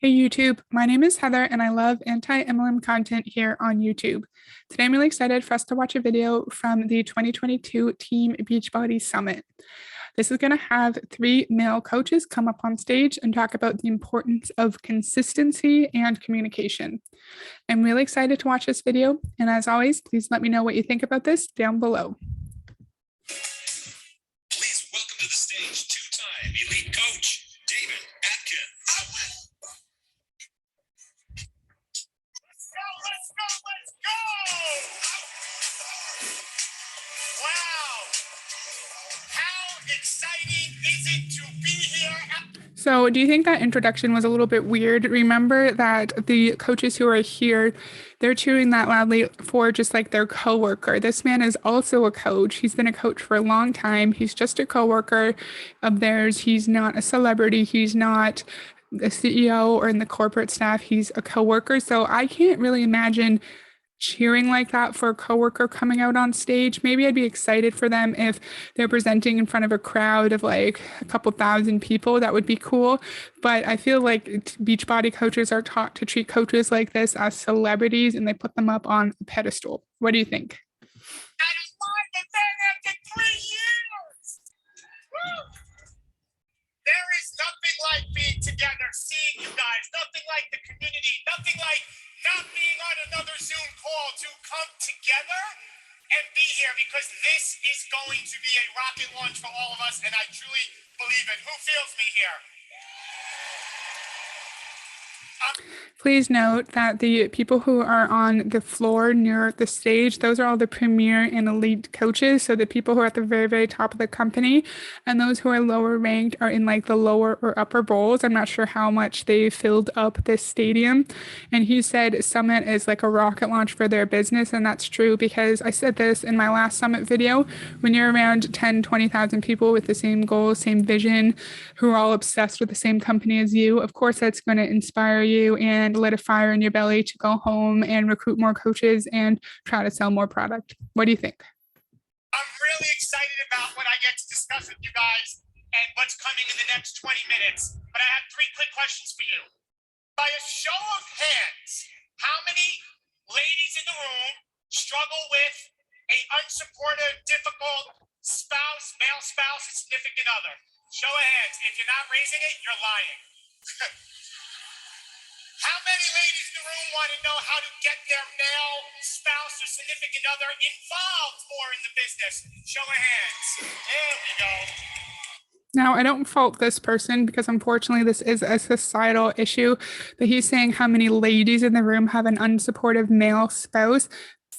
Hey YouTube, my name is Heather and I love anti-MLM content here on YouTube. Today I'm really excited for us to watch a video from the 2022 Team Beachbody Summit. This is going to have 3 male coaches come up on stage and talk about the importance of consistency and communication. I'm really excited to watch this video, and as always, please let me know what you think about this down below. Please welcome to the stage two-time elite coach, David Atkins. Let's go! Wow! How exciting is it to be here? So do you think that introduction was a little bit weird? Remember that the coaches who are here, they're cheering that loudly for just like their coworker. This man is also a coach. He's been a coach for a long time. He's just a coworker of theirs. He's not a celebrity. He's not the CEO or in the corporate staff. He's a coworker. So I can't really imagine cheering like that for a coworker coming out on stage. Maybe I'd be excited for them if they're presenting in front of a crowd of like a couple thousand people. That would be cool. But I feel like Beachbody coaches are taught to treat coaches like this as celebrities and they put them up on a pedestal. What do you think? And it's live event after 3 years! Woo! There is nothing like being together, seeing you guys, nothing like the community, nothing like not being on another Zoom call to come together and be here, because this is going to be a rocket launch for all of us, and I truly believe it. Who feels me here? Please note that the people who are on the floor near the stage, those are all the premier and elite coaches. So the people who are at the very, very top of the company, and those who are lower ranked are in like the lower or upper bowls. I'm not sure how much they filled up this stadium. And he said Summit is like a rocket launch for their business. And that's true, because I said this in my last Summit video. When you're around 10, 20,000 people with the same goals, same vision, who are all obsessed with the same company as you, of course, that's going to inspire you and lit a fire in your belly to go home and recruit more coaches and try to sell more product. What do you think? I'm really excited about what I get to discuss with you guys and what's coming in the next 20 minutes. But I have 3 quick questions for you. By a show of hands, how many ladies in the room struggle with a unsupportive, difficult spouse, male spouse, or significant other? Show of hands. If you're not raising it, you're lying. How many ladies in the room want to know how to get their male spouse or significant other involved more in the business? Show of hands. There we go. Now, I don't fault this person because unfortunately this is a societal issue, but he's saying how many ladies in the room have an unsupportive male spouse.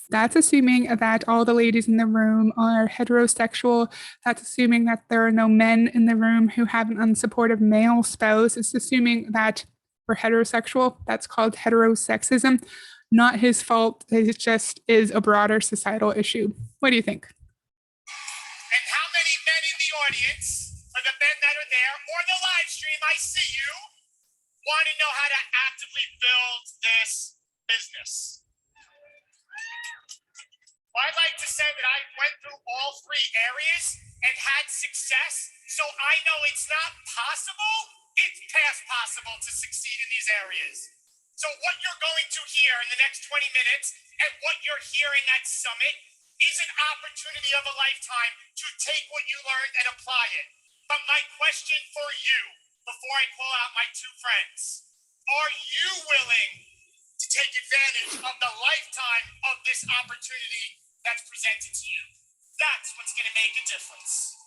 That's assuming that all the ladies in the room are heterosexual. That's assuming that there are no men in the room who have an unsupportive male spouse. It's assuming that we're heterosexual. That's called heterosexism. Not his fault. It just is a broader societal issue. What do you think? And how many men in the audience, or the men that are there, or the live stream, I see you, want to know how to actively build this business? Well, I'd like to say that I went through all 3 areas and had success, so I know it's not possible, it's past possible to succeed in these areas. So what you're going to hear in the next 20 minutes and what you're hearing at Summit is an opportunity of a lifetime to take what you learned and apply it. But my question for you, before I call out my 2 friends, are you willing to take advantage of the lifetime of this opportunity that's presented to you? That's what's going to make a difference.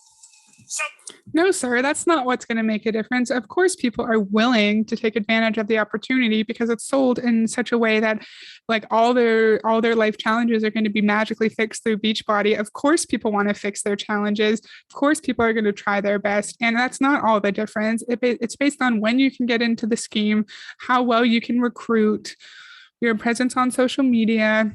No, sir, that's not what's going to make a difference. Of course, people are willing to take advantage of the opportunity because it's sold in such a way that like all their life challenges are going to be magically fixed through Beachbody. Of course, people want to fix their challenges. Of course, people are going to try their best. And that's not all the difference. It's based on when you can get into the scheme, how well you can recruit, your presence on social media.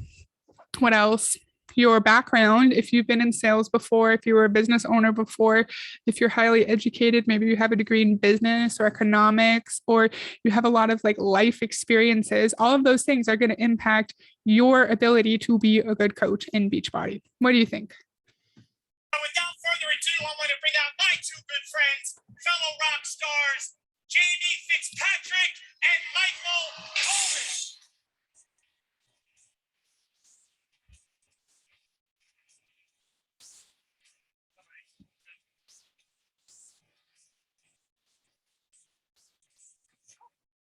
What else? Your background, if you've been in sales before, if you were a business owner before, if you're highly educated, maybe you have a degree in business or economics, or you have a lot of like life experiences, all of those things are going to impact your ability to be a good coach in Beachbody. What do you think? Without further ado, I want to bring out my 2 good friends, fellow rock stars, Jamie Fitzpatrick and Michael Coleman.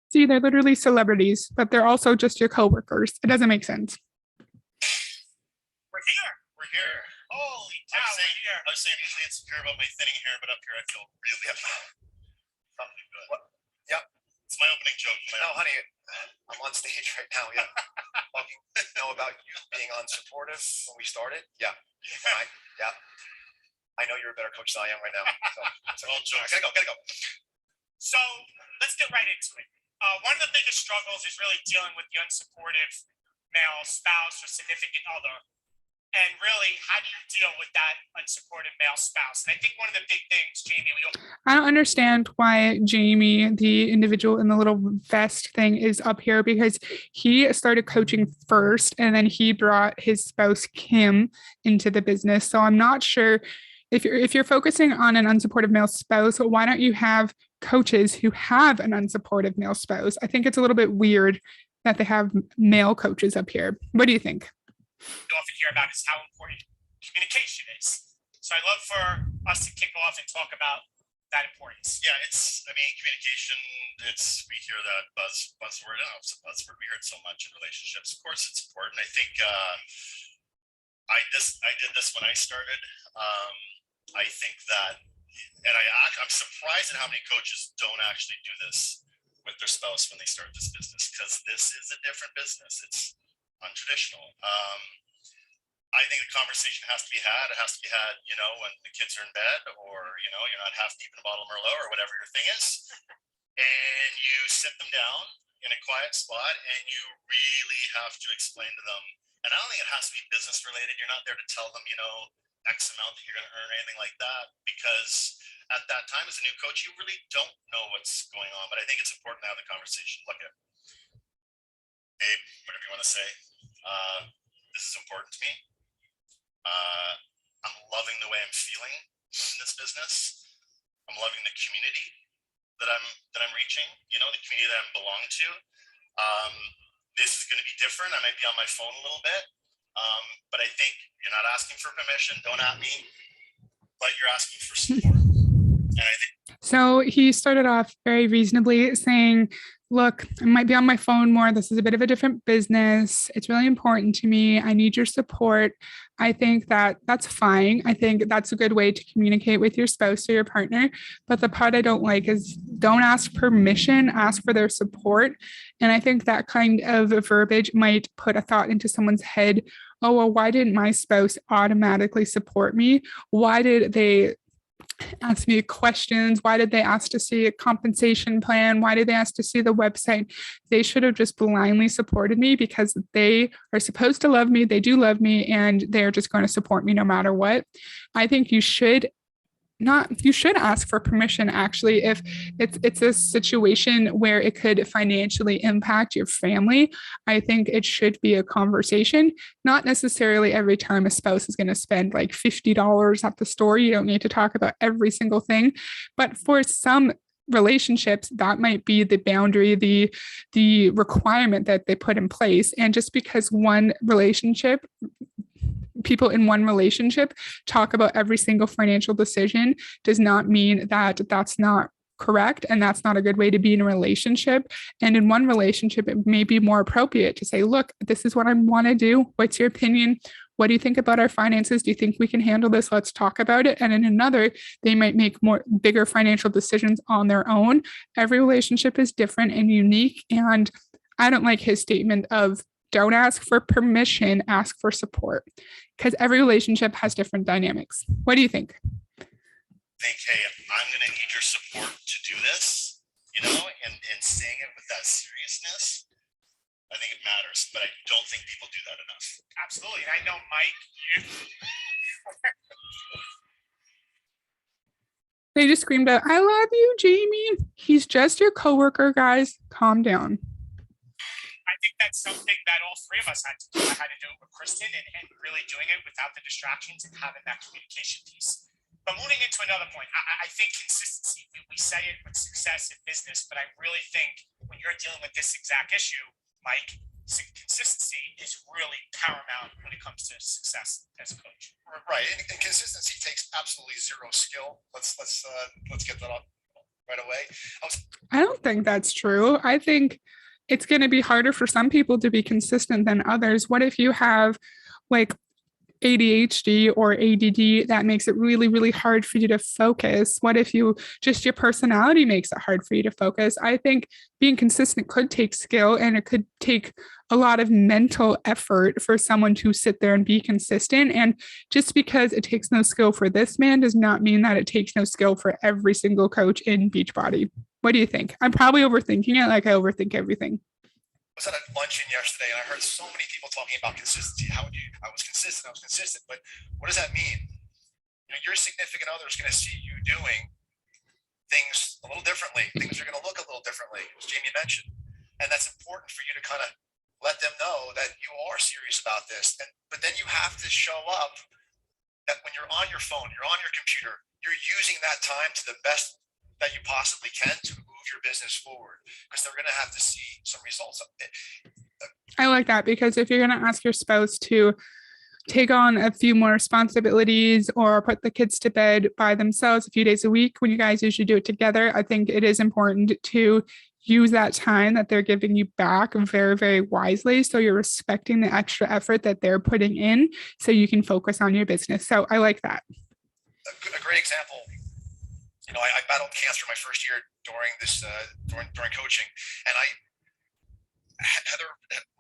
See, they're literally celebrities, but they're also just your coworkers. It doesn't make sense. We're here. We're here. Holy cow, we're here. I was saying I'm usually insecure about my thinning hair, but up here I feel really something good. What? Yep. It's my opening joke. No, honey, I'm on stage right now. Yeah. You know about you being unsupportive when we started? Yeah. Yeah. I know you're a better coach than I am right now. So all jokes. Gotta go. So let's get right into it. One of the biggest struggles is really dealing with the unsupportive male spouse or significant other. And really, how do you deal with that unsupportive male spouse? And I think one of the big things, Jamie, I don't understand why Jamie, the individual in the little vest thing, is up here, because he started coaching first and then he brought his spouse Kim into the business. So I'm not sure if you're focusing on an unsupportive male spouse, why don't you have coaches who have an unsupportive male spouse? I think it's a little bit weird that they have male coaches up here. What do you think? you often hear about is how important communication is. So I'd love for us to kick off and talk about that importance. Yeah, communication, we hear that buzzword. I don't know if it's a buzzword. We hear it so much in relationships. Of course, it's important. I think I did this when I started. I think that, and I'm surprised at how many coaches don't actually do this with their spouse when they start this business, because this is a different business. It's untraditional. I think the conversation has to be had. It has to be had, when the kids are in bed, or, you're not half deep in a bottle of Merlot or whatever your thing is. And you sit them down in a quiet spot and you really have to explain to them. And I don't think it has to be business related. You're not there to tell them, X amount that you're going to earn or anything like that, because at that time as a new coach, you really don't know what's going on. But I think it's important to have the conversation. Look at, babe, whatever you want to say. This is important to me. I'm loving the way I'm feeling in this business. I'm loving the community that I'm reaching, the community that I belong to. This is going to be different. I might be on my phone a little bit, but I think you're not asking for permission. Don't at me, but you're asking for support. And I think so he started off very reasonably saying, look, I might be on my phone more. This is a bit of a different business. It's really important to me. I need your support. I think that's fine. I think that's a good way to communicate with your spouse or your partner. But the part I don't like is don't ask permission, ask for their support. And I think that kind of verbiage might put a thought into someone's head. Oh, well, why didn't my spouse automatically support me? Why did they ask me questions? Why did they ask to see a compensation plan? Why did they ask to see the website? They should have just blindly supported me because they are supposed to love me. They do love me, and they're just going to support me no matter what. I think you should ask for permission, actually, if it's a situation where it could financially impact your family. I think it should be a conversation, not necessarily every time a spouse is going to spend like $50 at the store. You don't need to talk about every single thing, but for some relationships, that might be the boundary, the requirement that they put in place. And just because people in one relationship talk about every single financial decision does not mean that that's not correct, and that's not a good way to be in a relationship. And in one relationship, it may be more appropriate to say, look, this is what I want to do. What's your opinion? What do you think about our finances? Do you think we can handle this? Let's talk about it. And in another, they might make bigger financial decisions on their own. Every relationship is different and unique. And I don't like his statement of don't ask for permission, ask for support, because every relationship has different dynamics. What do you think? Hey, I'm going to need your support to do this, and saying it with that seriousness, I think it matters, but I don't think people do that enough. Absolutely. And I know, Mike, They just screamed out, I love you, Jamie. He's just your coworker, guys. Calm down. I think that's something that all three of us had to do. I had to do it with Kristen and really doing it without the distractions and having that communication piece. But moving into another point, I think consistency, we say it with success in business, but I really think when you're dealing with this exact issue, Mike, consistency is really paramount when it comes to success as a coach. Right, and consistency takes absolutely zero skill. Let's get that up right away. I don't think that's true. I think it's going to be harder for some people to be consistent than others. What if you have like ADHD or ADD that makes it really, really hard for you to focus? What if you just your personality makes it hard for you to focus? I think being consistent could take skill, and it could take a lot of mental effort for someone to sit there and be consistent. And just because it takes no skill for this man does not mean that it takes no skill for every single coach in Beachbody. What do you think? I'm probably overthinking it, like I overthink everything. I was at a luncheon yesterday and I heard so many people talking about consistency. I was consistent, but what does that mean? You know, your significant other is going to see you doing things a little differently. Things are going to look a little differently, as Jamie mentioned. And that's important for you to kind of let them know that you are serious about this. But then you have to show up that when you're on your phone, you're on your computer, you're using that time to the best that you possibly can to move your business forward, because they're going to have to see some results. I like that, because if you're going to ask your spouse to take on a few more responsibilities or put the kids to bed by themselves a few days a week when you guys usually do it together, I think it is important to use that time that they're giving you back very, very wisely. So you're respecting the extra effort that they're putting in so you can focus on your business. So I like that. A great example. You know, I battled cancer my first year during this during coaching, and Heather,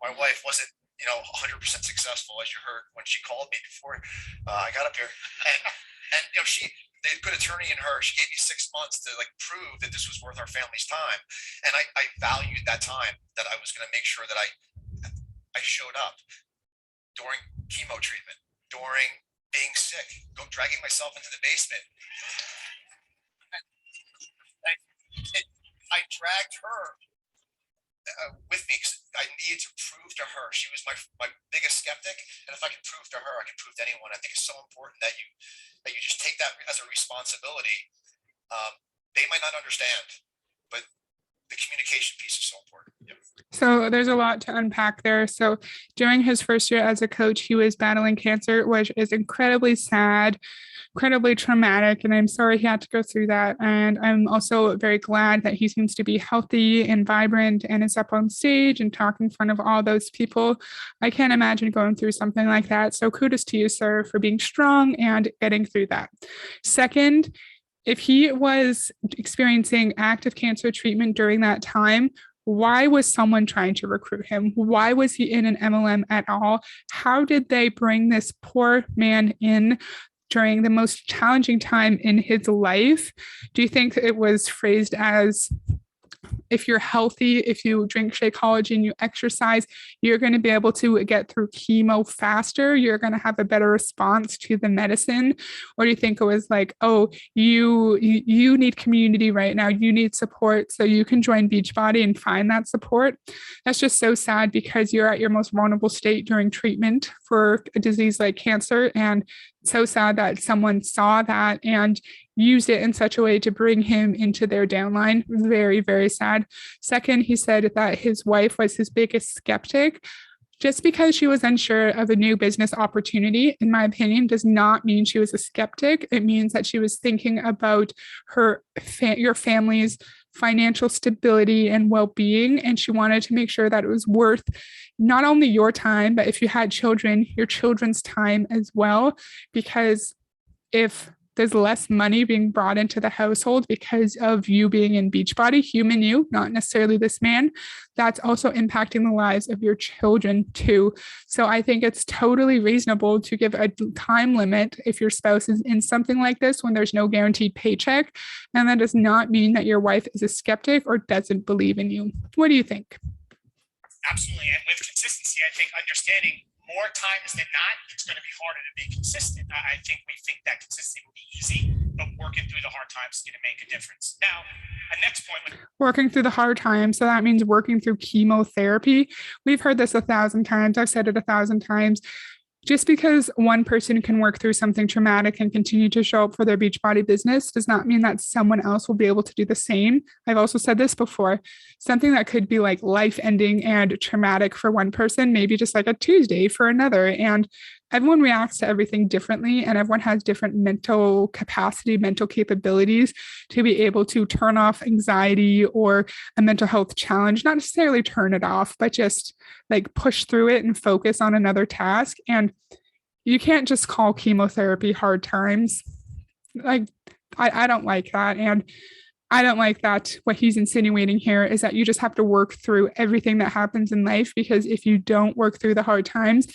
my wife, wasn't 100% successful, as you heard when she called me before I got up here, and they had a good attorney in her. She gave me 6 months to prove that this was worth our family's time, and I valued that time, that I was going to make sure that I showed up during chemo treatment, during being sick, dragging myself into the basement. I dragged her with me because I needed to prove to her. She was my biggest skeptic, and if I could prove to her, I could prove to anyone. I think it's so important that you just take that as a responsibility. They might not understand, but the communication piece is so important. Yep. So there's a lot to unpack there. So during his first year as a coach, he was battling cancer, which is incredibly sad, incredibly traumatic, and I'm sorry he had to go through that. And I'm also very glad that he seems to be healthy and vibrant and is up on stage and talking in front of all those people. I can't imagine going through something like that. So kudos to you, sir, for being strong and getting through that. Second, if he was experiencing active cancer treatment during that time, why was someone trying to recruit him? Why was he in an MLM at all? How did they bring this poor man in during the most challenging time in his life? Do you think it was phrased as, if you're healthy, if you drink Shakeology and you exercise, you're going to be able to get through chemo faster. You're going to have a better response to the medicine. Or do you think it was like, oh, you need community right now. You need support, so you can join Beachbody and find that support. That's just so sad, because you're at your most vulnerable state during treatment for a disease like cancer. And so sad that someone saw that and used it in such a way to bring him into their downline. Very, very sad. Second, he said that his wife was his biggest skeptic. Just because she was unsure of a new business opportunity, in my opinion, does not mean she was a skeptic. It means that she was thinking about your family's financial stability and well-being, and she wanted to make sure that it was worth not only your time, but if you had children, your children's time as well. Because if there's less money being brought into the household because of you being in Beachbody, human you, not necessarily this man, that's also impacting the lives of your children too. So I think it's totally reasonable to give a time limit if your spouse is in something like this when there's no guaranteed paycheck. And that does not mean that your wife is a skeptic or doesn't believe in you. What do you think? Absolutely. And with consistency, I think understanding more times than not, it's going to be harder to be consistent. I think we think that consistency will be easy, but working through the hard times is going to make a difference. Now, a next point. Working through the hard times. So that means working through chemotherapy. We've heard this 1,000 times. I've said it 1,000 times. Just because one person can work through something traumatic and continue to show up for their Beachbody business does not mean that someone else will be able to do the same. I've also said this before, something that could be like life ending and traumatic for one person, maybe just like a Tuesday for another. And everyone reacts to everything differently, and everyone has different mental capacity, mental capabilities to be able to turn off anxiety or a mental health challenge, not necessarily turn it off, but just like push through it and focus on another task. And you can't just call chemotherapy hard times. Like, I don't like that. And I don't like that. What he's insinuating here is that you just have to work through everything that happens in life, because if you don't work through the hard times,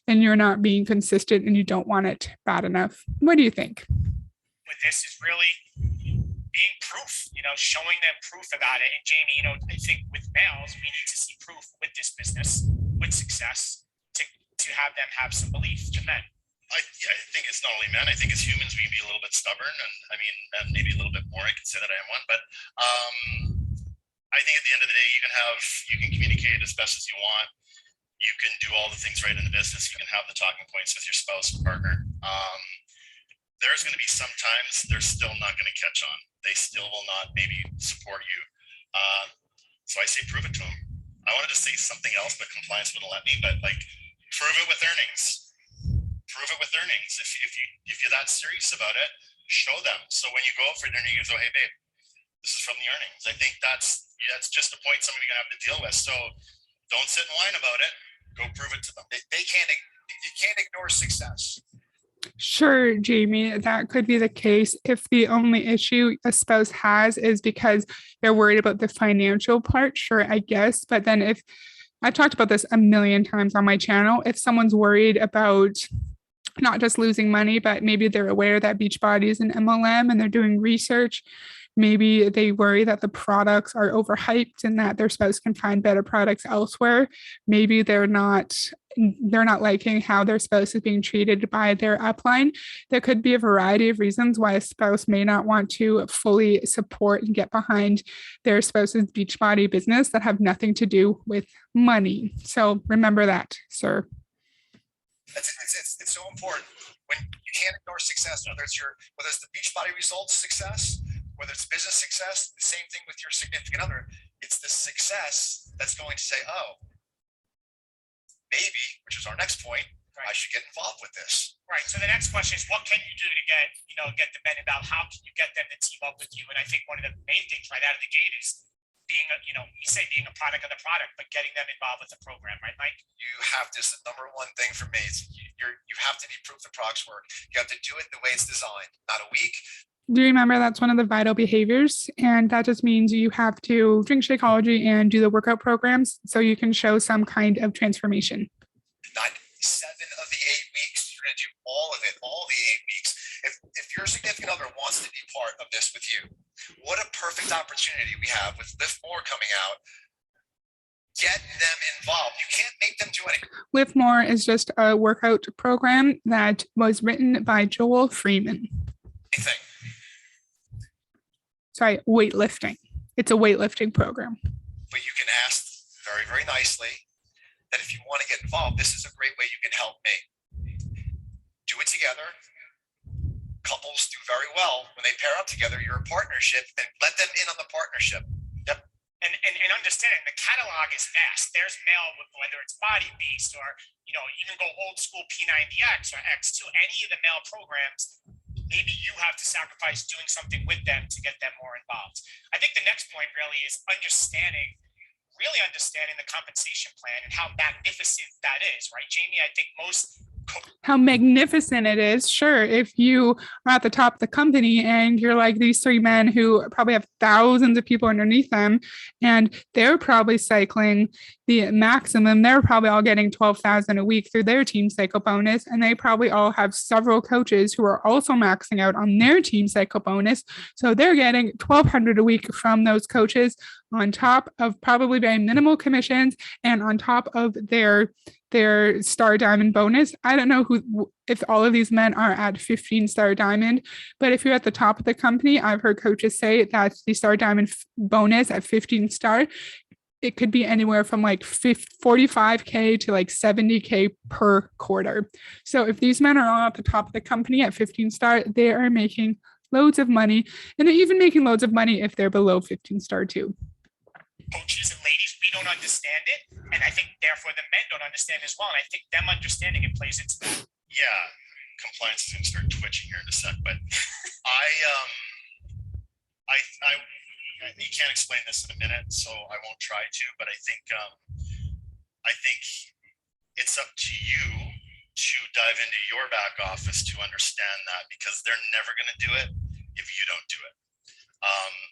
then you're not being consistent and you don't want it bad enough. What do you think? With this is really being proof, showing them proof about it. And Jamie, I think with males, we need to see proof with this business, with success, to have them have some belief to men. I think it's not only men. I think as humans, we can be a little bit stubborn, and and maybe a little bit more. I can say that I am one, but I think at the end of the day, you can communicate as best as you want. You can do all the things right in the business. You can have the talking points with your spouse or partner. There's going to be some times they're still not going to catch on. They still will not maybe support you. So I say prove it to them. I wanted to say something else, but compliance wouldn't let me. But like, prove it with earnings. Prove it with earnings. If you're that serious about it, show them. So when you go for dinner, you go, hey babe, this is from the earnings. I think that's just a point somebody's gonna have to deal with. So don't sit and whine about it. Go prove it to them. You can't ignore success. Sure, Jamie, that could be the case if the only issue a spouse has is because they're worried about the financial part. Sure, I guess. But then if I've talked about this a million times on my channel, if someone's worried about not just losing money, but maybe they're aware that Beachbody is an MLM and they're doing research. Maybe they worry that the products are overhyped and that their spouse can find better products elsewhere. Maybe they're not liking how their spouse is being treated by their upline. There could be a variety of reasons why a spouse may not want to fully support and get behind their spouse's Beachbody business that have nothing to do with money. So remember that, sir. It's so important. When you can't ignore success, whether it's the Beachbody results success, whether it's business success, the same thing with your significant other. It's the success that's going to say, oh, maybe, which is our next point, right, I should get involved with this. Right. So the next question is, what can you do to get the men involved? How can you get them to team up with you? And I think one of the main things right out of the gate is being a product of the product, but getting them involved with the program, right, Mike? You have to. This is the number one thing for me. You have to be proof the products work. You have to do it the way it's designed, not a week. Do you remember that's one of the vital behaviors? And that just means you have to drink Shakeology and do the workout programs so you can show some kind of transformation. Not 7 of the 8 weeks. You're going to do all of it, all the 8 weeks. If your significant other wants to be part of this with you, what a perfect opportunity we have with Lift More coming out. Get them involved. You can't make them do anything. Lift More is just a workout program that was written by Joel Freeman. Anything. Sorry, weightlifting. It's a weightlifting program. But you can ask very, very nicely that if you want to get involved, this is a great way you can help me. Do it together. Couples do very well when they pair up together. You're a partnership, and let them in on the partnership. Yep. And understanding the catalog is vast. There's male, whether it's Body Beast or even go old school P90X or X2, any of the male programs. Maybe you have to sacrifice doing something with them to get them more involved. I think the next point really is really understanding the compensation plan and how magnificent that is, right, Jamie? I think how magnificent it is. Sure, if you are at the top of the company and you're like these 3 men who probably have thousands of people underneath them, and they're probably cycling the maximum, they're probably all getting $12,000 a week through their team cycle bonus, and they probably all have several coaches who are also maxing out on their team cycle bonus, so they're getting $1,200 a week from those coaches on top of probably very minimal commissions and on top of their Star Diamond bonus. I don't know if all of these men are at 15 Star Diamond, but if you're at the top of the company, I've heard coaches say that the Star Diamond bonus at 15 Star it could be anywhere from like 45K to like 70K per quarter. So if these men are all at the top of the company at 15 star, they are making loads of money, and they're even making loads of money if they're below 15 star too. Coaches and ladies, we don't understand it, and I think therefore the men don't understand as well. And I think them understanding it plays into that. Yeah, compliance is gonna start twitching here in a sec, but you can't explain this in a minute, so I won't try to. But I think it's up to you to dive into your back office to understand that, because they're never going to do it if you don't do it.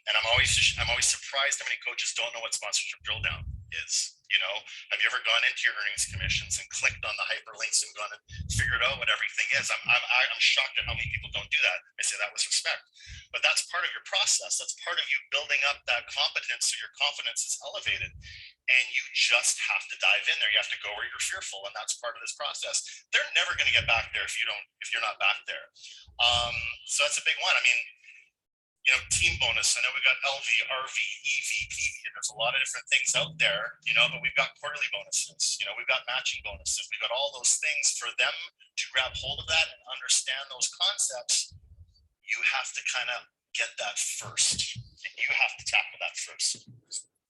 And I'm always surprised how many coaches don't know what sponsorship drill down is. You know, have you ever gone into your earnings commissions and clicked on the hyperlinks and gone and figured out what everything is? I'm shocked at how many people don't do that. I say that with respect, but that's part of your process. That's part of you building up that competence, so your confidence is elevated. And you just have to dive in there. You have to go where you're fearful, and that's part of this process. They're never going to get back there if you're not back there. So that's a big one. I mean, you know, team bonus. I know we got LV, RV, EVP, and there's a lot of different things out there, you know, but we've got quarterly bonuses, you know, we've got matching bonuses, we've got all those things. For them to grab hold of that and understand those concepts, you have to kind of get that first. You have to tackle that first.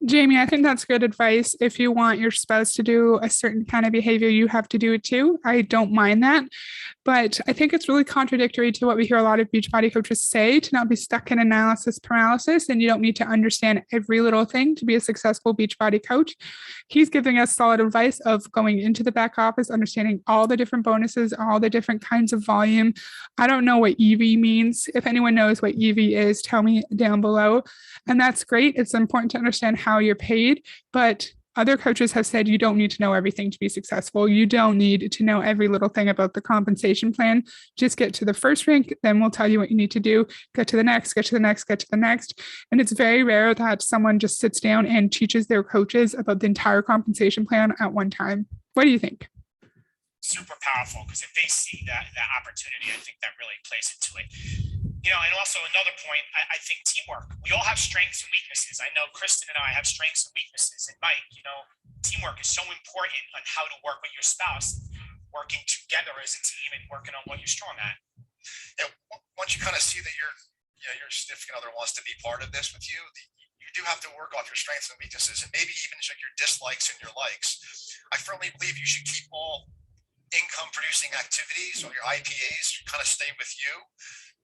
Jamie, I think that's good advice. If you want your spouse to do a certain kind of behavior, you have to do it too. I don't mind that. But I think it's really contradictory to what we hear a lot of Beachbody coaches say, to not be stuck in analysis paralysis. And you don't need to understand every little thing to be a successful Beachbody coach. He's giving us solid advice of going into the back office, understanding all the different bonuses, all the different kinds of volume. I don't know what EV means. If anyone knows what EV is, tell me down below. And that's great. It's important to understand how you're paid, but other coaches have said you don't need to know everything to be successful. You don't need to know every little thing about the compensation plan. Just get to the first rank, then we'll tell you what you need to do. Get to the next, get to the next, get to the next. And it's very rare that someone just sits down and teaches their coaches about the entire compensation plan at one time. What do you think? Super powerful, because if they see that opportunity, I think that really plays into it. You know, and also another point, I think teamwork. We all have strengths and weaknesses. I know Kristen and I have strengths and weaknesses. And Mike, you know, teamwork is so important on how to work with your spouse, working together as a team and working on what you're strong at. Yeah, once you kind of see that your significant other wants to be part of this with you, you do have to work off your strengths and weaknesses, and maybe even check your dislikes and your likes. I firmly believe you should keep all income producing activities or your IPAs kind of stay with you,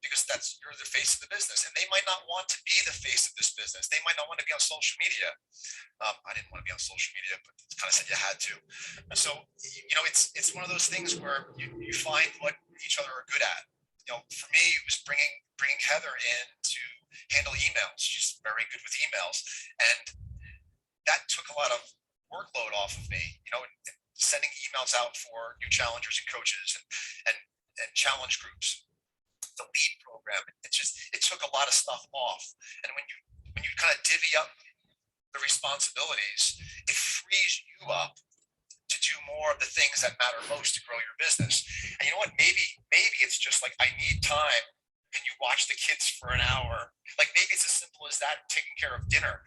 because you're the face of the business, and they might not want to be the face of this business. They might not want to be on social media. I didn't want to be on social media, but it kind of said you had to. So, you know, it's one of those things where you find what each other are good at. You know, for me, it was bringing Heather in to handle emails. She's very good with emails, and that took a lot of workload off of me. You know, and sending emails out for new challengers and coaches and challenge groups. The lead program, it took a lot of stuff off. And when you kind of divvy up the responsibilities, it frees you up to do more of the things that matter most to grow your business. And you know what? Maybe it's just like, I need time. Can you watch the kids for an hour? Like, maybe it's as simple as that, taking care of dinner.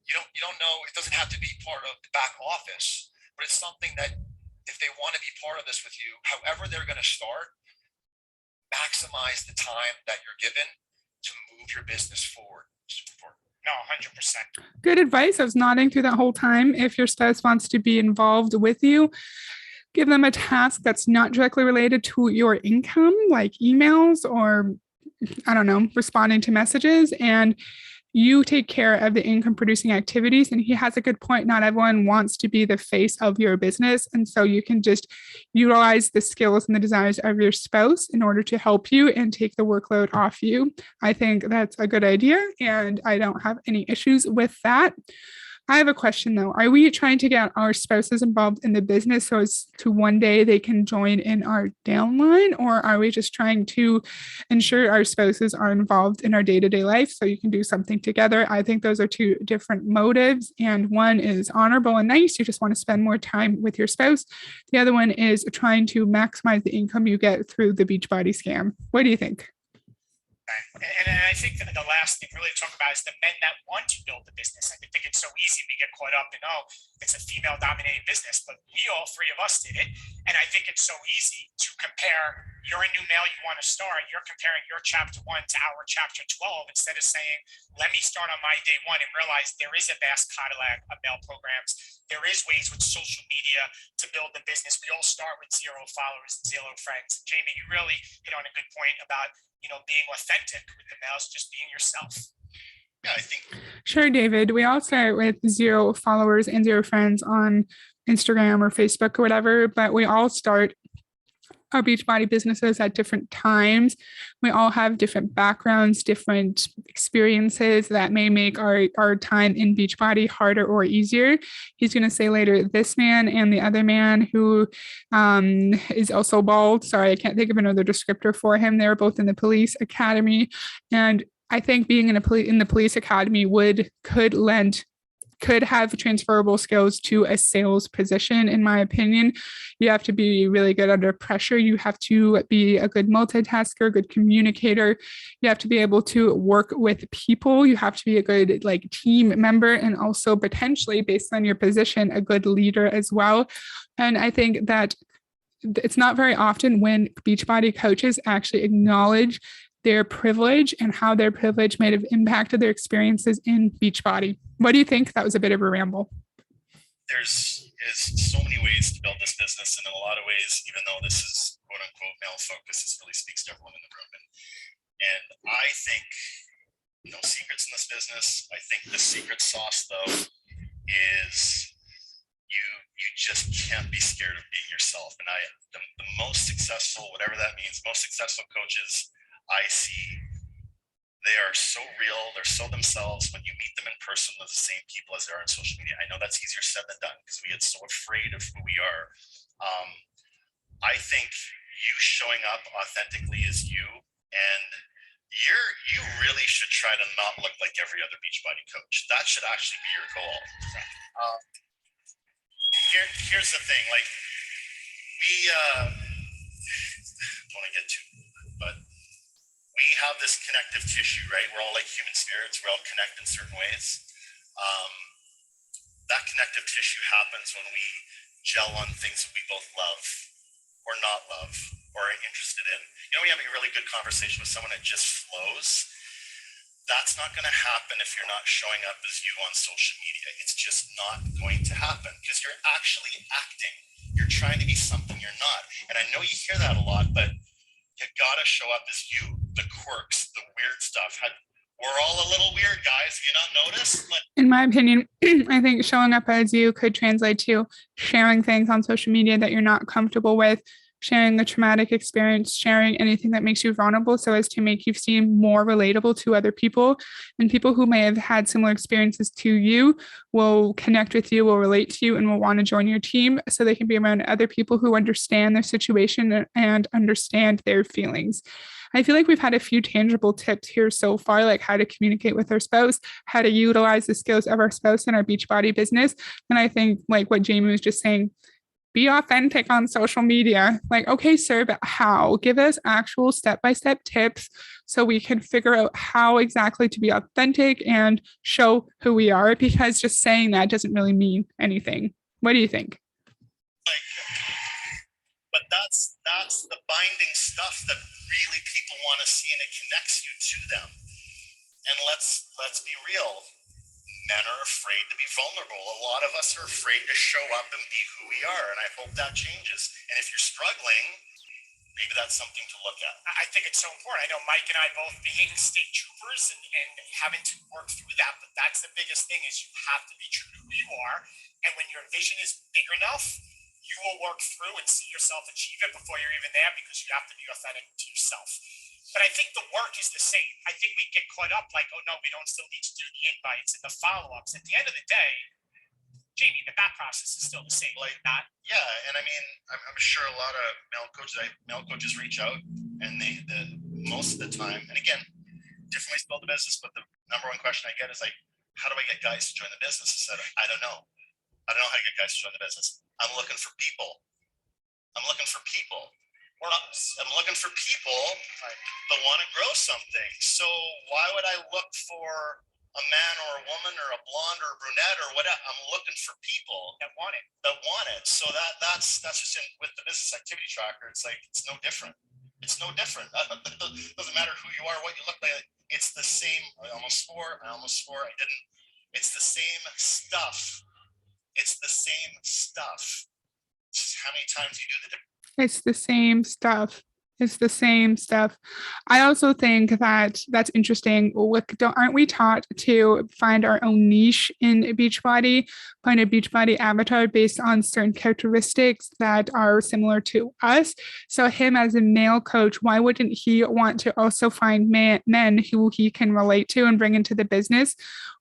You don't know, it doesn't have to be part of the back office, but it's something that if they want to be part of this with you, however they're going to start, maximize the time that you're given to move your business forward. No, 100%. Good advice. I was nodding through that whole time. If your spouse wants to be involved with you, give them a task that's not directly related to your income, like emails or, I don't know, responding to messages, and you take care of the income producing activities. And he has a good point. Not everyone wants to be the face of your business. And so you can just utilize the skills and the desires of your spouse in order to help you and take the workload off you. I think that's a good idea, and I don't have any issues with that. I have a question though. Are we trying to get our spouses involved in the business so as to one day they can join in our downline, or are we just trying to ensure our spouses are involved in our day-to-day life so you can do something together? I think those are two different motives, and one is honorable and nice. You just want to spend more time with your spouse. The other one is trying to maximize the income you get through the Beachbody scam. What do you think? And I think that the last thing really to talk about is the men that want to build the business. I think it's so easy to get caught up in, oh, it's a female dominated business, but we all three of us did it. And I think it's so easy to compare, you're a new male, you want to start, you're comparing your chapter 1 to our chapter 12 instead of saying, let me start on my day 1 and realize there is a vast catalog of male programs. There is ways with social media to build the business. We all start with 0 followers, 0 friends. Jamie, you really hit on a good point about, being authentic with the males, just being yourself. Yeah, I think. Sure, David. We all start with 0 followers and 0 friends on Instagram or Facebook or whatever, but we all start our Beachbody businesses at different times. We all have different backgrounds, different experiences that may make our time in Beachbody harder or easier. He's going to say later, this man and the other man who is also bald. Sorry, I can't think of another descriptor for him. They're both in the police academy. And I think being in the police academy could have transferable skills to a sales position, in my opinion. You have to be really good under pressure. You have to be a good multitasker, good communicator. You have to be able to work with people. You have to be a good team member, and also potentially, based on your position, a good leader as well. And I think that it's not very often when Beachbody coaches actually acknowledge their privilege and how their privilege may have impacted their experiences in Beachbody. What do you think? That was a bit of a ramble. There's so many ways to build this business, and in a lot of ways, even though this is quote unquote male focus, this really speaks to everyone in the room. And I think no secrets in this business. I think the secret sauce, though, is you just can't be scared of being yourself. And the most successful, whatever that means, most successful coaches I see, they are so real, they're so themselves. When you meet them in person, they're the same people as they are on social media. I know that's easier said than done because we get so afraid of who we are. I think you showing up authentically as you, and you really should try to not look like every other Beachbody coach. That should actually be your goal. Here's the thing, we don't want to get too, but we have this connective tissue, right? We're all like human spirits. We all connect in certain ways. That connective tissue happens when we gel on things that we both love or not love or are interested in. When you have a really good conversation with someone that just flows, that's not going to happen if you're not showing up as you on social media. It's just not going to happen because you're actually acting. You're trying to be something you're not. And I know you hear that a lot, but you gotta show up as you, the quirks, the weird stuff. We're all a little weird, guys. Have you not noticed? In my opinion, I think showing up as you could translate to sharing things on social media that you're not comfortable with, sharing a traumatic experience, sharing anything that makes you vulnerable so as to make you seem more relatable to other people. And people who may have had similar experiences to you will connect with you, will relate to you, and will want to join your team so they can be around other people who understand their situation and understand their feelings. I feel like we've had a few tangible tips here so far, like how to communicate with our spouse, how to utilize the skills of our spouse in our Beachbody business. And I think like what Jamie was just saying, be authentic on social media. Okay, sir, but how? Give us actual step-by-step tips so we can figure out how exactly to be authentic and show who we are, because just saying that doesn't really mean anything. What do you think? But that's the binding stuff that really people want to see, and it connects you to them. And let's be real. Men are afraid to be vulnerable. A lot of us are afraid to show up and be who we are, and I hope that changes. And if you're struggling, maybe that's something to look at. I think it's so important. I know Mike and I both being state troopers and having to work through that, but that's the biggest thing is you have to be true to who you are. And when your vision is big enough, you will work through and see yourself achieve it before you're even there because you have to be authentic to yourself. But I think the work is the same. I think we get caught up like, oh no, we don't still need to do the invites and the follow-ups. At the end of the day, Jamie, the back process is still the same. Yeah, and I mean, I'm sure a lot of male coaches reach out, and most of the time, and again, different ways to build the business, but the number one question I get is how do I get guys to join the business? I said, I don't know. I don't know how to get guys to join the business. I'm looking for people. I'm looking for people that want to grow something. So why would I look for a man or a woman or a blonde or a brunette or whatever? I'm looking for people That want it. So that's just with the business activity tracker. It's like, it's no different. It doesn't matter who you are, what you look like. It's the same. I almost swore. I didn't. It's the same stuff. Just how many times you do the different. It's the same stuff. It's the same stuff. I also think that that's interesting. Aren't we taught to find our own niche in Beachbody, find a Beachbody avatar based on certain characteristics that are similar to us? So him as a male coach, why wouldn't he want to also find men who he can relate to and bring into the business?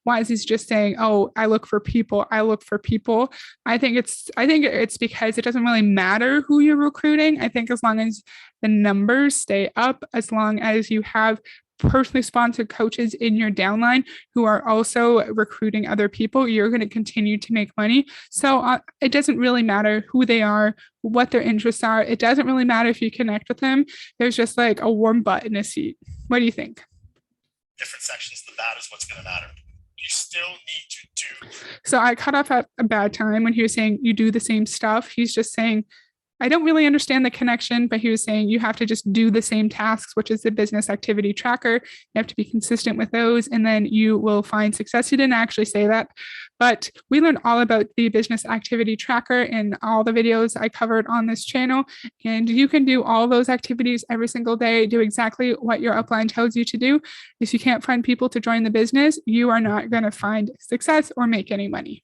Why is he just saying, "Oh, I look for people. I look for people"? I think it's because it doesn't really matter who you're recruiting. I think as long as the numbers stay up, as long as you have personally sponsored coaches in your downline who are also recruiting other people, you're going to continue to make money. So it doesn't really matter who they are, what their interests are. It doesn't really matter if you connect with them. There's just like a warm butt in a seat. What do you think? Different sections, that is what's going to matter. You still need to do. So I cut off at a bad time when he was saying you do the same stuff. He's just saying, I don't really understand the connection, but he was saying you have to just do the same tasks, which is the business activity tracker. You have to be consistent with those, and then you will find success. He didn't actually say that, but we learned all about the business activity tracker in all the videos I covered on this channel. And you can do all those activities every single day, do exactly what your upline tells you to do. If you can't find people to join the business, you are not going to find success or make any money.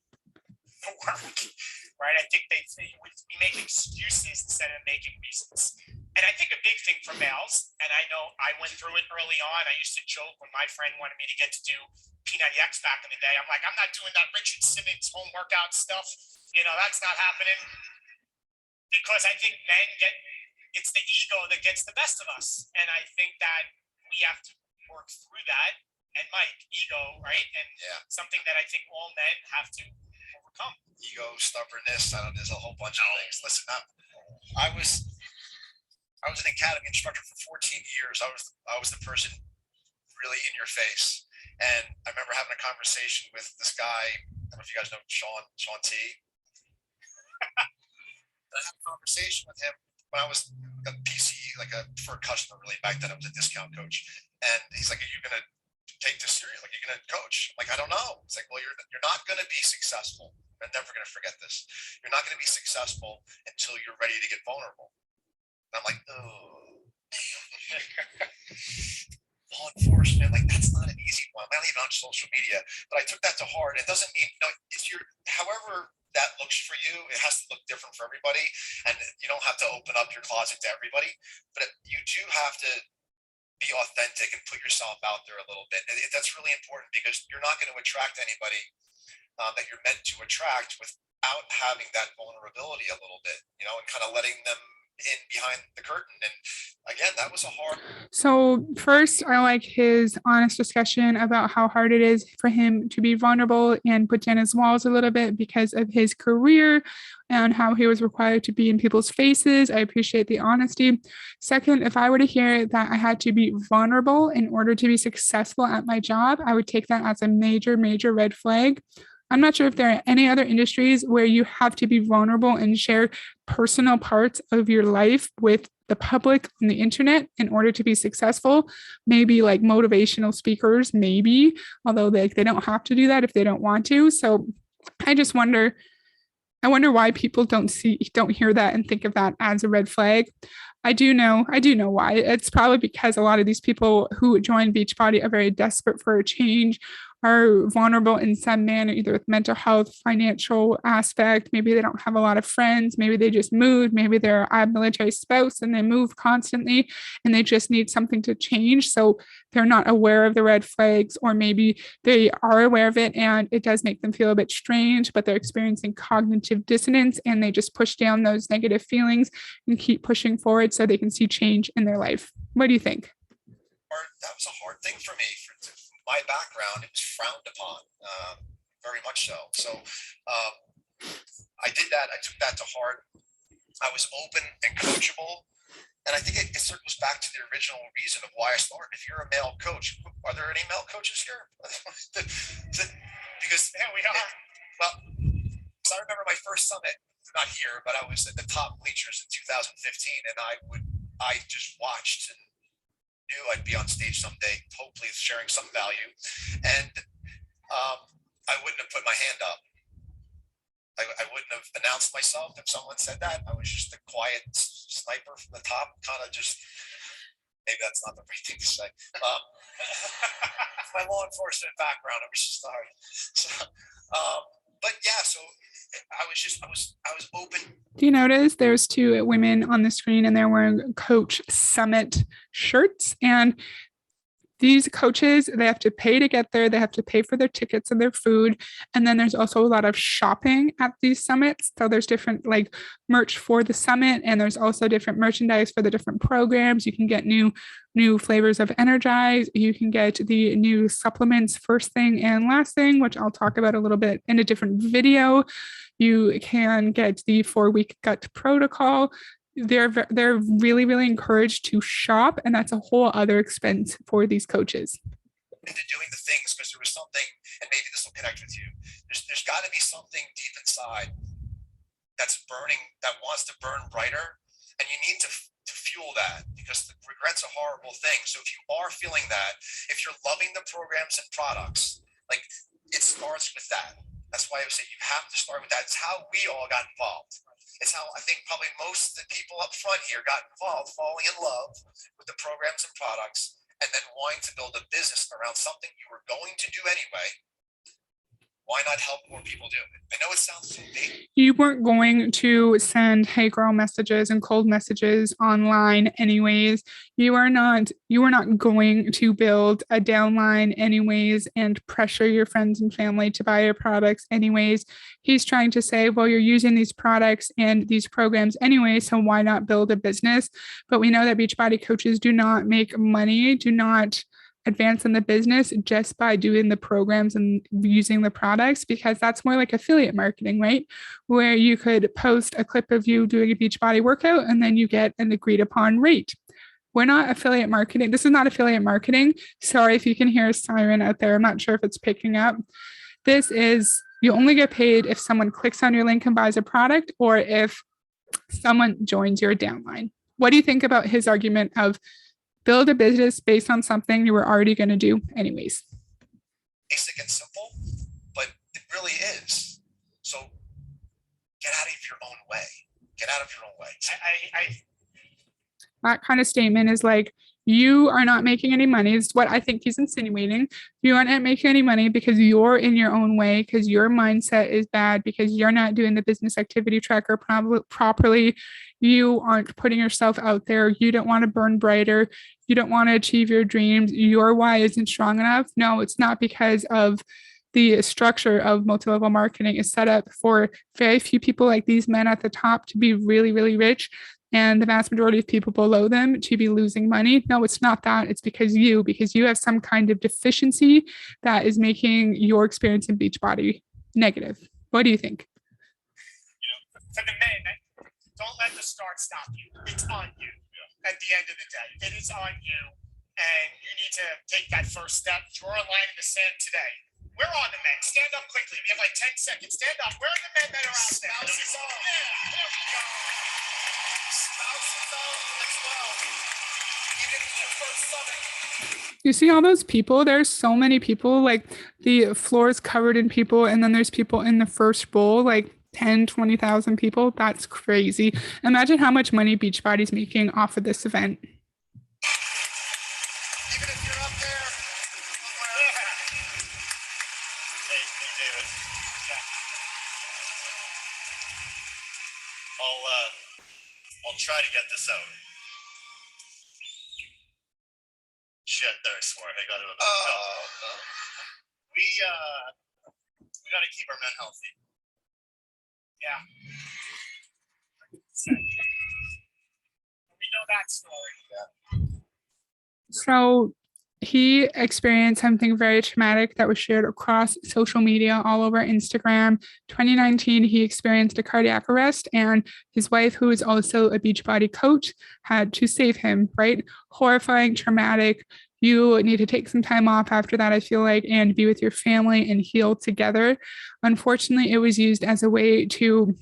Right? I think we make excuses instead of making reasons. And I think a big thing for males, and I know I went through it early on. I used to joke when my friend wanted me to get to do P90X back in the day. I'm like, I'm not doing that Richard Simmons home workout stuff. That's not happening. Because I think it's the ego that gets the best of us. And I think that we have to work through that. And Mike, ego, right? And something that I think all men have to overcome. Ego, stubbornness. There's a whole bunch of things. Listen, I was an academy instructor for 14 years. I was the person really in your face. And I remember having a conversation with this guy. I don't know if you guys know Sean T. I had a conversation with him when I was a PC, like a preferred customer, really. Back then I was a discount coach. And he's like, "Are you going to take this serious? Like, you're going to coach?" I'm like, "I don't know." It's like, "Well, you're not going to be successful. I'm never going to forget this. You're not going to be successful until you're ready to get vulnerable." And I'm like, "Oh, law enforcement, like that's not an easy one. I'm not even on social media." But I took that to heart. It doesn't mean, it's however that looks for you, it has to look different for everybody. And you don't have to open up your closet to everybody, but you do have to be authentic and put yourself out there a little bit. And that's really important, because you're not going to attract anybody that you're meant to attract without having that vulnerability a little bit, and kind of letting them in behind the curtain. And again, that was a hard. So first, I like his honest discussion about how hard it is for him to be vulnerable and put down his walls a little bit because of his career and how he was required to be in people's faces. I appreciate the honesty. Second, if I were to hear that I had to be vulnerable in order to be successful at my job, I would take that as a major, major red flag. I'm not sure if there are any other industries where you have to be vulnerable and share personal parts of your life with the public on the internet in order to be successful. Maybe like motivational speakers, maybe, although they don't have to do that if they don't want to. So I just wonder, why people don't hear that and think of that as a red flag. I do know why. It's probably because a lot of these people who join Beachbody are very desperate for a change, are vulnerable in some manner, either with mental health, financial aspect. Maybe they don't have a lot of friends. Maybe they just moved. Maybe they're a military spouse and they move constantly and they just need something to change. So they're not aware of the red flags, or maybe they are aware of it and it does make them feel a bit strange, but they're experiencing cognitive dissonance and they just push down those negative feelings and keep pushing forward so they can see change in their life. What do you think? That was a hard thing for me. My background, it was frowned upon, very much so. So I did that. I took that to heart. I was open and coachable, And I think it circles back to the original reason of why I started. If you're a male coach, are there any male coaches here? Because Yeah, we are. well, I remember my first summit, not here, but I was at the top bleachers in 2015, and I just watched and knew I'd be on stage someday, hopefully sharing some value. And I wouldn't have put my hand up. I wouldn't have announced myself if someone said that. I was just a quiet sniper from the top, kind of just, maybe that's not the right thing to say. My law enforcement background, I'm just sorry. So, but yeah, so I was open. Do you notice there's two women on the screen and they're wearing Coach Summit shirts? And these coaches, they have to pay to get there. They have to pay for their tickets and their food. And then there's also a lot of shopping at these summits. So there's different like merch for the summit, and there's also different merchandise for the different programs. You can get new flavors of Energize. You can get the new supplements first thing and last thing, which I'll talk about a little bit in a different video. You can get the 4-week gut protocol. They're really encouraged to shop, and that's a whole other expense for these coaches. Into doing the things because there was something, and maybe this will connect with you. There's got to be something deep inside that's burning, that wants to burn brighter, and you need to fuel that, because the regret's a horrible thing. So if you are feeling that, if you're loving the programs and products, like, it starts with that. That's why I would say you have to start with that. It's how we all got involved. It's how I think probably most of the people up front here got involved, falling in love with the programs and products, and then wanting to build a business around something you were going to do anyway. Why not help more people do it? I know it sounds so big. You weren't going to send hey girl messages and cold messages online anyways. You were not going to build a downline anyways and pressure your friends and family to buy your products anyways. He's trying to say, well, you're using these products and these programs anyway, so why not build a business? But we know that Beachbody coaches do not make money, do not advance in the business just by doing the programs and using the products, because that's more like affiliate marketing, right? Where you could post a clip of you doing a Beachbody workout and then you get an agreed upon rate. We're not affiliate marketing. This is not affiliate marketing. Sorry if you can hear a siren out there. I'm not sure if it's picking up. This is, you only get paid if someone clicks on your link and buys a product, or if someone joins your downline. What do you think about his argument of build a business based on something you were already going to do anyways? Basic and simple, but it really is. So get out of your own way. Get out of your own way. That kind of statement is like, you are not making any money, is what I think he's insinuating. You are not making any money because you're in your own way, because your mindset is bad, because you're not doing the business activity tracker properly. You aren't putting yourself out there. You don't want to burn brighter. You don't want to achieve your dreams. Your why isn't strong enough. No, it's not, because of the structure of multi-level marketing is set up for very few people like these men at the top to be really rich, and the vast majority of people below them to be losing money. No, it's not that. It's because you have some kind of deficiency that is making your experience in Beachbody negative. What do you think? For the men, don't let the start stop you. It's on you. At the end of the day, it is on you, and you need to take that first step. Draw a line in the sand today. Where are the men? Stand up quickly. We have like 10 seconds. Stand up. Where are the men that are out there? Spouses on. Yeah, there we go. Spouses on as well. Even if it's your first summit. You see all those people? There's so many people. Like, the floor is covered in people, and then there's people in the first bowl, like 10, 20,000 people. That's crazy. Imagine how much money Beachbody's making off of this event. Even if you're up there, Hey, David. I'll try to get this out. Shit, there, I swear I got it. We got to keep our men healthy. Yeah. We know that story. So he experienced something very traumatic that was shared across social media all over Instagram. 2019, he experienced a cardiac arrest, and his wife, who is also a Beachbody coach, had to save him, right? Horrifying, traumatic. You need to take some time off after that, I feel like, and be with your family and heal together. Unfortunately, it was used as a way to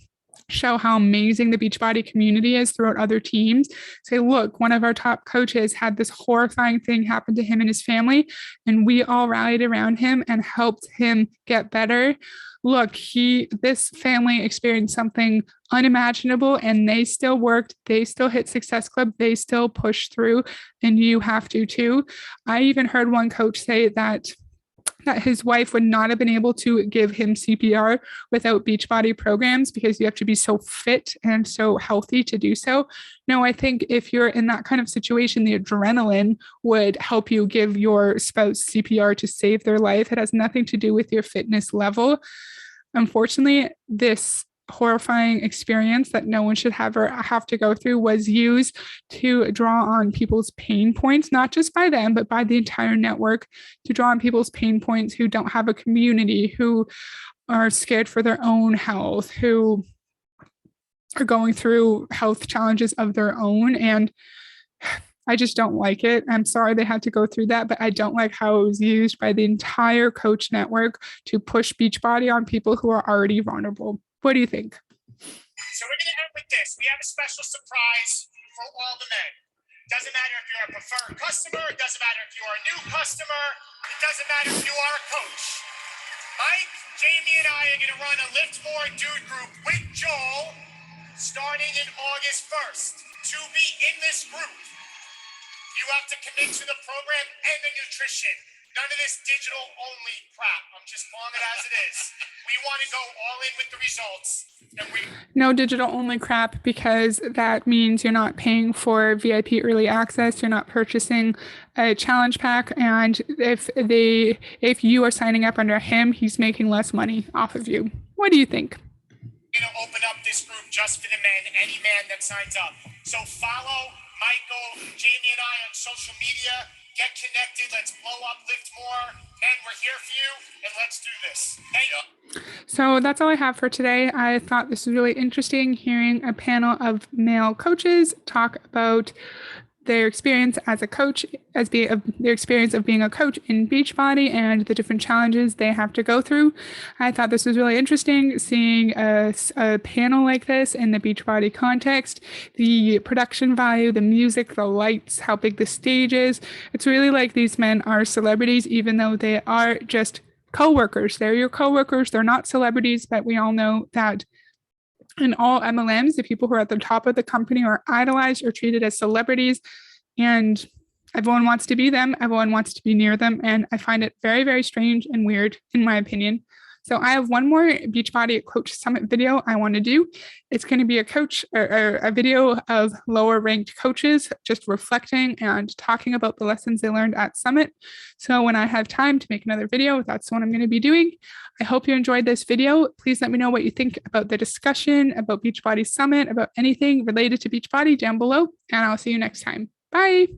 show how amazing the Beachbody community is throughout other teams. Say, look, one of our top coaches had this horrifying thing happen to him and his family, and we all rallied around him and helped him get better. Look, this family experienced something unimaginable, and they still worked, they still hit Success Club, they still pushed through, and you have to too. I even heard one coach say that his wife would not have been able to give him CPR without Beachbody programs, because you have to be so fit and so healthy to do so. No, I think if you're in that kind of situation, the adrenaline would help you give your spouse CPR to save their life. It has nothing to do with your fitness level. Unfortunately, this horrifying experience that no one should ever have to go through was used to draw on people's pain points, not just by them, but by the entire network, to draw on people's pain points who don't have a community, who are scared for their own health, who are going through health challenges of their own. And I just don't like it. I'm sorry they had to go through that, but I don't like how it was used by the entire coach network to push Beachbody on people who are already vulnerable. What do you think? So we're going to end with this. We have a special surprise for all the men. Doesn't matter if you're a preferred customer. It doesn't matter if you're a new customer. It doesn't matter if you are a coach. Mike, Jamie, and I are going to run a Lift More Dude group with Joel starting in August 1st. To be in this group, you have to commit to the program and the nutrition. None of this digital only crap. I'm just calling it as it is. We want to go all in with the results. No digital only crap, because that means you're not paying for VIP early access. You're not purchasing a challenge pack. And if you are signing up under him, he's making less money off of you. What do you think? We're going to open up this group just for the men, any man that signs up. So follow Michael, Jamie, and I on social media. Get connected. Let's blow up, lift more. And we're here for you. And let's do this. Thank you. So that's all I have for today. I thought this was really interesting, hearing a panel of male coaches talk about their experience as a coach, their experience of being a coach in Beachbody and the different challenges they have to go through. I thought this was really interesting, seeing a panel like this in the Beachbody context, the production value, the music, the lights, how big the stage is. It's really like these men are celebrities, even though they are just co-workers. They're your co-workers. They're not celebrities, but we all know that in all MLMs, the people who are at the top of the company are idolized or treated as celebrities, and everyone wants to be them. Everyone wants to be near them. And I find it very, very strange and weird, in my opinion. So I have one more Beachbody Coach Summit video I want to do. It's going to be a video of lower ranked coaches just reflecting and talking about the lessons they learned at Summit. So when I have time to make another video, that's what I'm going to be doing. I hope you enjoyed this video. Please let me know what you think about the discussion, about Beachbody Summit, about anything related to Beachbody down below, and I'll see you next time. Bye.